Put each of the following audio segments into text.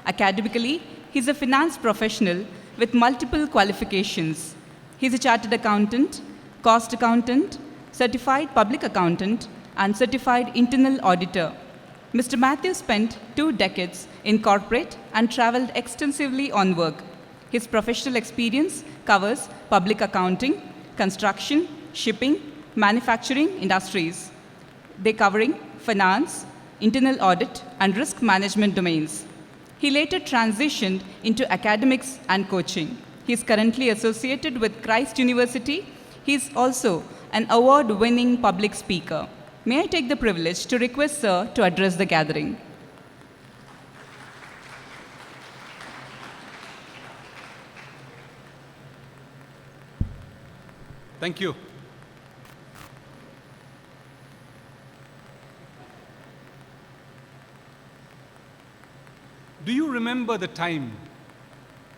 Academically, he's a finance professional with multiple qualifications. He's a chartered accountant, cost accountant, certified public accountant, and certified internal auditor. Mr. Matthew spent 2 decades in corporate and traveled extensively on work. His professional experience covers public accounting, construction, shipping, manufacturing industries. They covering finance, internal audit, and risk management domains. He later transitioned into academics and coaching. He is currently associated with Christ University. He is also an award-winning public speaker. May I take the privilege to request Sir to address the gathering? Thank you. Do you remember the time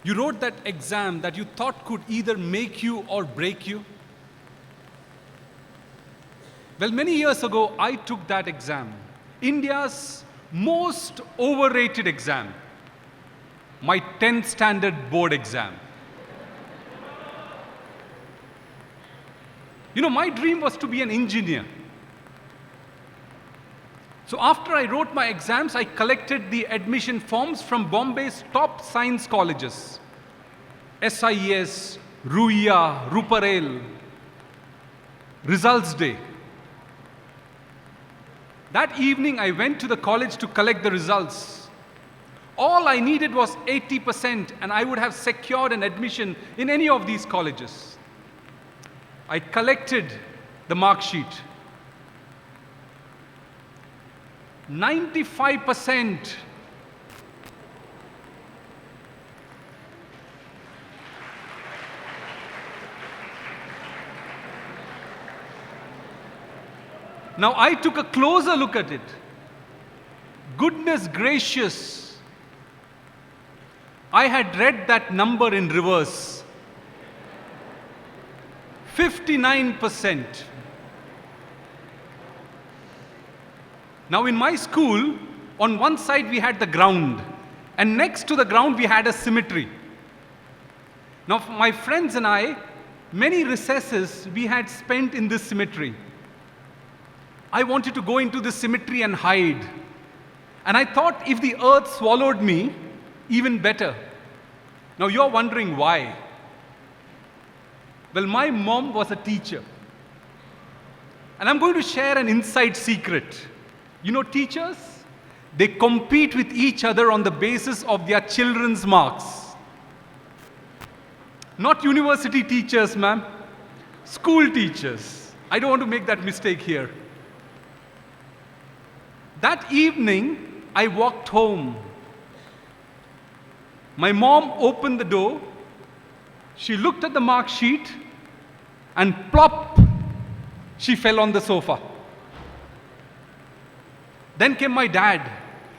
you wrote that exam that you thought could either make you or break you? Well, many years ago, I took that exam, India's most overrated exam, my 10th standard board exam. You know, my dream was to be an engineer. So after I wrote my exams, I collected the admission forms from Bombay's top science colleges, SIES, Ruia, Ruparel. Results day. That evening, I went to the college to collect the results. All I needed was 80%, and I would have secured an admission in any of these colleges. I collected the mark sheet. 95%. Now I took a closer look at it. Goodness gracious. I had read that number in reverse. 59%. Now in my school, on one side we had the ground, and next to the ground we had a cemetery. Now my friends and I, many recesses we had spent in this cemetery. I wanted to go into this cemetery and hide. And I thought if the earth swallowed me, even better. Now you're wondering why. Well, my mom was a teacher. And I'm going to share an inside secret. You know, teachers, they compete with each other on the basis of their children's marks. Not university teachers, ma'am. School teachers. I don't want to make that mistake here. That evening, I walked home. My mom opened the door. She looked at the mark sheet, and plop, she fell on the sofa. Then came my dad.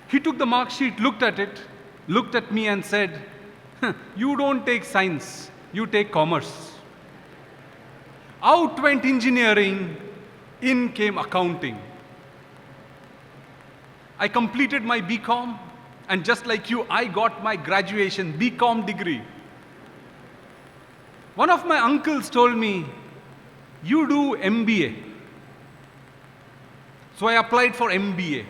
He took the mark sheet, looked at it, looked at me and said, "You don't take science, you take commerce." Out went engineering, in came accounting. I completed my BCom, and just like you, I got my graduation BCom degree. One of my uncles told me, "You do MBA." So I applied for MBA.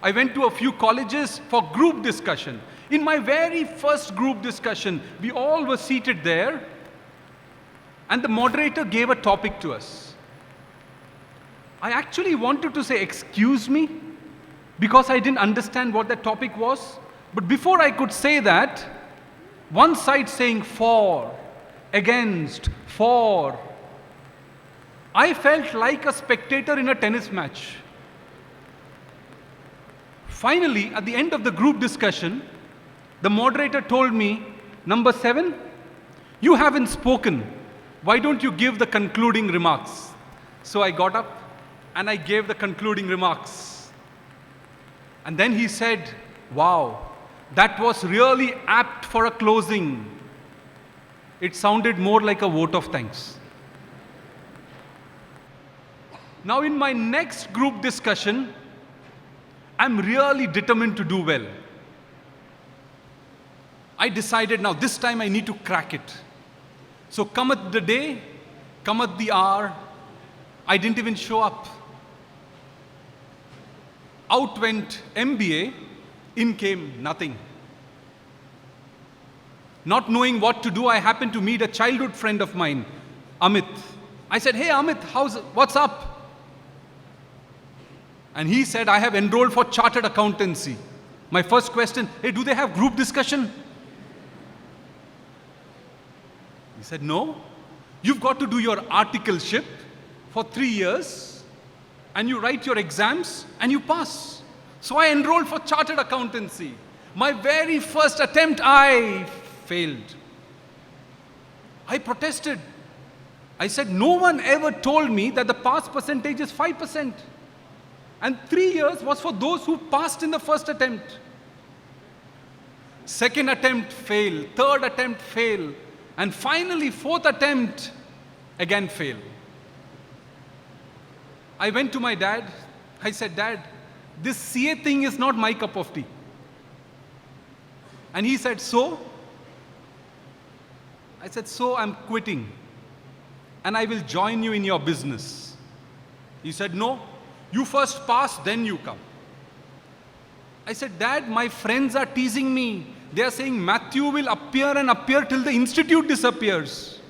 I went to a few colleges for group discussion. In my very first group discussion, we all were seated there, and the moderator gave a topic to us. I actually wanted to say, "Excuse me," because I didn't understand what that topic was. But before I could say that, one side saying for, against, for. I felt like a spectator in a tennis match. Finally, at the end of the group discussion, the moderator told me, "Number 7, you haven't spoken. Why don't you give the concluding remarks?" So I got up and I gave the concluding remarks. And then he said, "Wow, that was really apt for a closing." It sounded more like a vote of thanks. Now in my next group discussion, I'm really determined to do well. I decided now this time I need to crack it. So cometh the day, cometh the hour, I didn't even show up. Out went MBA, in came nothing. Not knowing what to do, I happened to meet a childhood friend of mine, Amit. I said, hey Amit, what's up? And he said, I have enrolled for chartered accountancy. My first question, hey, do they have group discussion? He said, no. You've got to do your articleship for 3 years, and you write your exams, and you pass. So I enrolled for chartered accountancy. My very first attempt, I failed. I protested. I said, no one ever told me that the pass percentage is 5%. And 3 years was for those who passed in the first attempt. Second attempt, fail. Third attempt, fail. And finally, fourth attempt, again fail. I went to my dad. I said, Dad, this CA thing is not my cup of tea. And he said, so? I said, so I'm quitting. And I will join you in your business. He said, no, you first pass, then you come. I said, Dad, my friends are teasing me. They are saying Matthew will appear and appear till the institute disappears.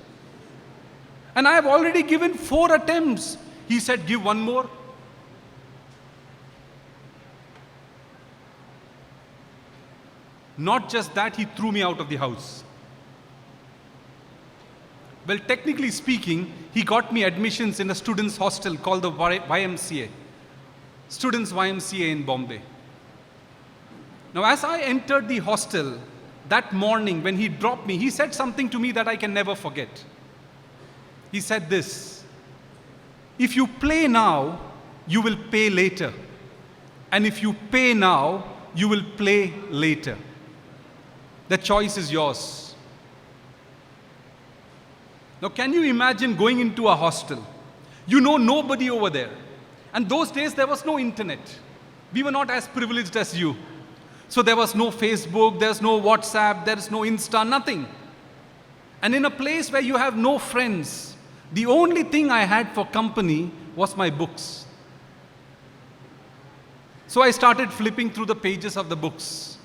And I have already given 4 attempts. He said, give one more. Not just that, he threw me out of the house. Well, technically speaking, he got me admissions in a student's hostel called the YMCA. Students' YMCA in Bombay. Now, as I entered the hostel that morning when he dropped me, he said something to me that I can never forget. He said this, if you play now, you will pay later. And if you pay now, you will play later. The choice is yours. Now, can you imagine going into a hostel? You know nobody over there. And those days, there was no internet. We were not as privileged as you. So there was no Facebook, there's no WhatsApp, there's no Insta, nothing. And in a place where you have no friends, the only thing I had for company was my books. So I started flipping through the pages of the books.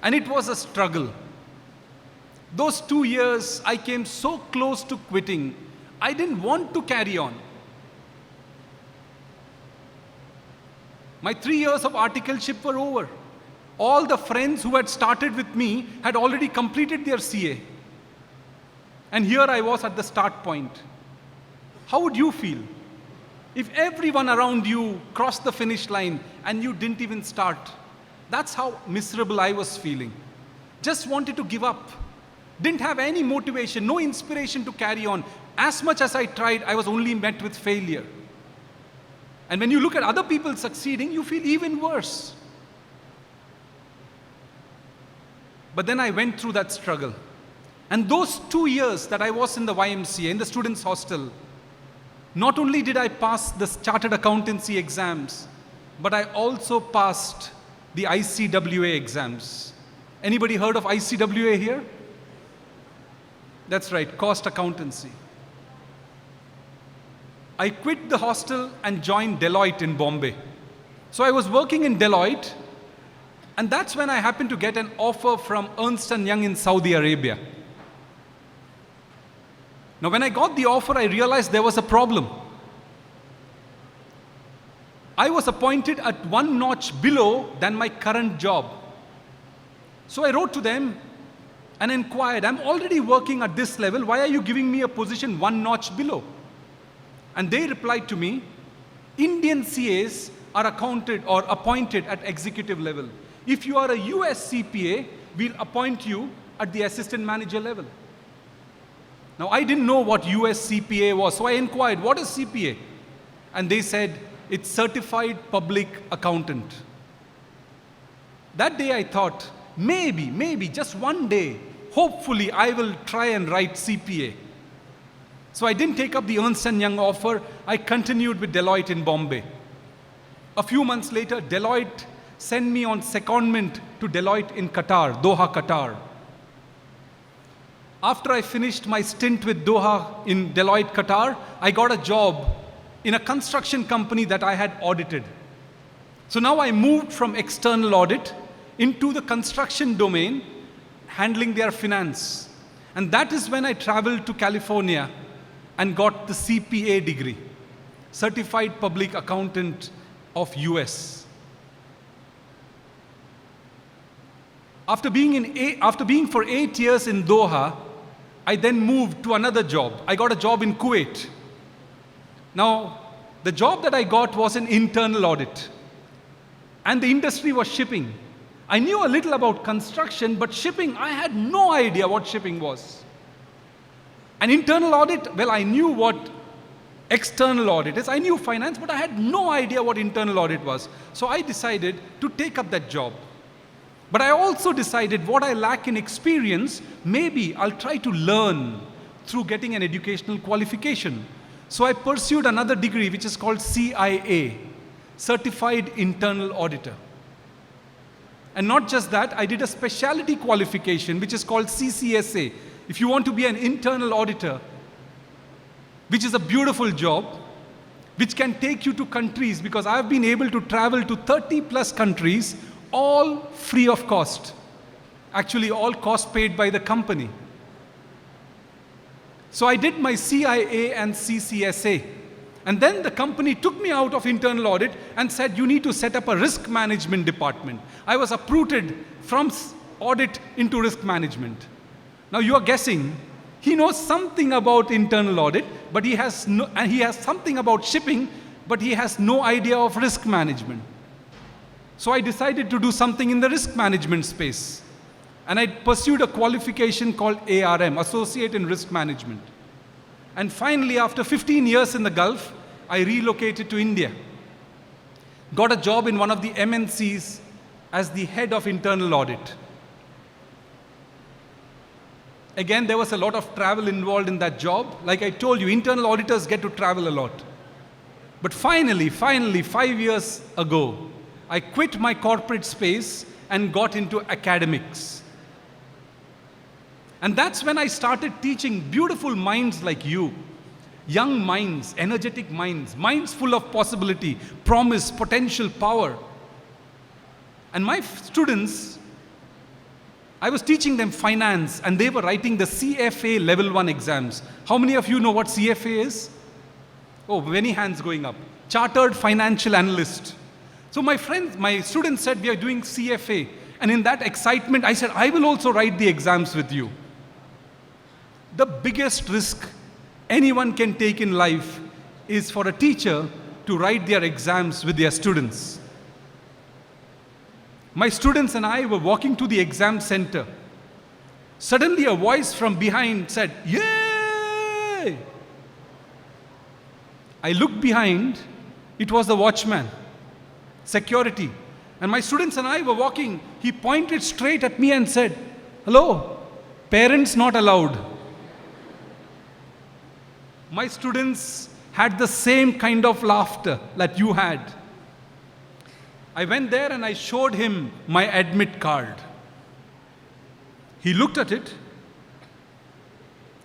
And it was a struggle. Those 2 years, I came so close to quitting. I didn't want to carry on. My 3 years of articleship were over. All the friends who had started with me had already completed their CA. And here I was at the start point. How would you feel if everyone around you crossed the finish line and you didn't even start? That's how miserable I was feeling. Just wanted to give up. Didn't have any motivation, no inspiration to carry on. As much as I tried, I was only met with failure. And when you look at other people succeeding, you feel even worse. But then I went through that struggle. And those 2 years that I was in the YMCA, in the students' hostel, not only did I pass the chartered accountancy exams, but I also passed the ICWA exams. Anybody heard of ICWA here? That's right, cost accountancy. I quit the hostel and joined Deloitte in Bombay. So I was working in Deloitte, and that's when I happened to get an offer from Ernst & Young in Saudi Arabia. Now, when I got the offer, I realized there was a problem. I was appointed at 1 notch below than my current job. So I wrote to them and inquired, I'm already working at this level, why are you giving me a position 1 notch below? And they replied to me, Indian CAs are accounted or appointed at executive level. If you are a US CPA, we'll appoint you at the assistant manager level. Now, I didn't know what US CPA was, so I inquired, what is CPA? And they said, it's Certified Public Accountant. That day I thought, maybe, just one day, hopefully I will try and write CPA. So I didn't take up the Ernst & Young offer. I continued with Deloitte in Bombay. A few months later, Deloitte sent me on secondment to Deloitte in Qatar, Doha, Qatar. After I finished my stint with Doha in Deloitte, Qatar, I got a job in a construction company that I had audited. So now I moved from external audit into the construction domain, handling their finance. And that is when I traveled to California and got the CPA degree, Certified Public Accountant of US. After being for 8 years in Doha, I then moved to another job. I got a job in Kuwait. Now, the job that I got was an internal audit. And the industry was shipping. I knew a little about construction, but shipping, I had no idea what shipping was. An internal audit, well, I knew what external audit is. I knew finance, but I had no idea what internal audit was. So I decided to take up that job. But I also decided what I lack in experience, maybe I'll try to learn through getting an educational qualification. So I pursued another degree which is called CIA, Certified Internal Auditor. And not just that, I did a specialty qualification which is called CCSA. If you want to be an internal auditor, which is a beautiful job, which can take you to countries, because I've been able to travel to 30 plus countries, all free of cost. Actually, all cost paid by the company. So I did my CIA and CCSA. And then the company took me out of internal audit and said, you need to set up a risk management department. I was uprooted from audit into risk management. Now you are guessing, he knows something about internal audit, but he has something about shipping, but he has no idea of risk management. So I decided to do something in the risk management space. And I pursued a qualification called ARM, Associate in Risk Management. And finally, after 15 years in the Gulf, I relocated to India. Got a job in one of the MNCs as the head of internal audit. Again, there was a lot of travel involved in that job. Like I told you, internal auditors get to travel a lot. But finally, 5 years ago, I quit my corporate space and got into academics. And that's when I started teaching beautiful minds like you. Young minds, energetic minds, minds full of possibility, promise, potential, power. And my students, I was teaching them finance and they were writing the CFA level 1 exams. How many of you know what CFA is? Oh, many hands going up. Chartered Financial Analyst. So my students said, we are doing CFA. And in that excitement, I said, I will also write the exams with you. The biggest risk anyone can take in life is for a teacher to write their exams with their students. My students and I were walking to the exam center. Suddenly a voice from behind said, "Yay!" I looked behind, it was the watchman. Security. And my students and I were walking. He pointed straight at me and said, "Hello, parents not allowed." My students had the same kind of laughter that you had. I went there and I showed him my admit card. He looked at it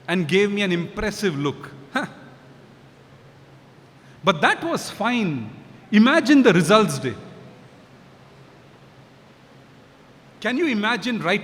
and gave me an impressive look. But that was fine. Imagine the results day. Can you imagine right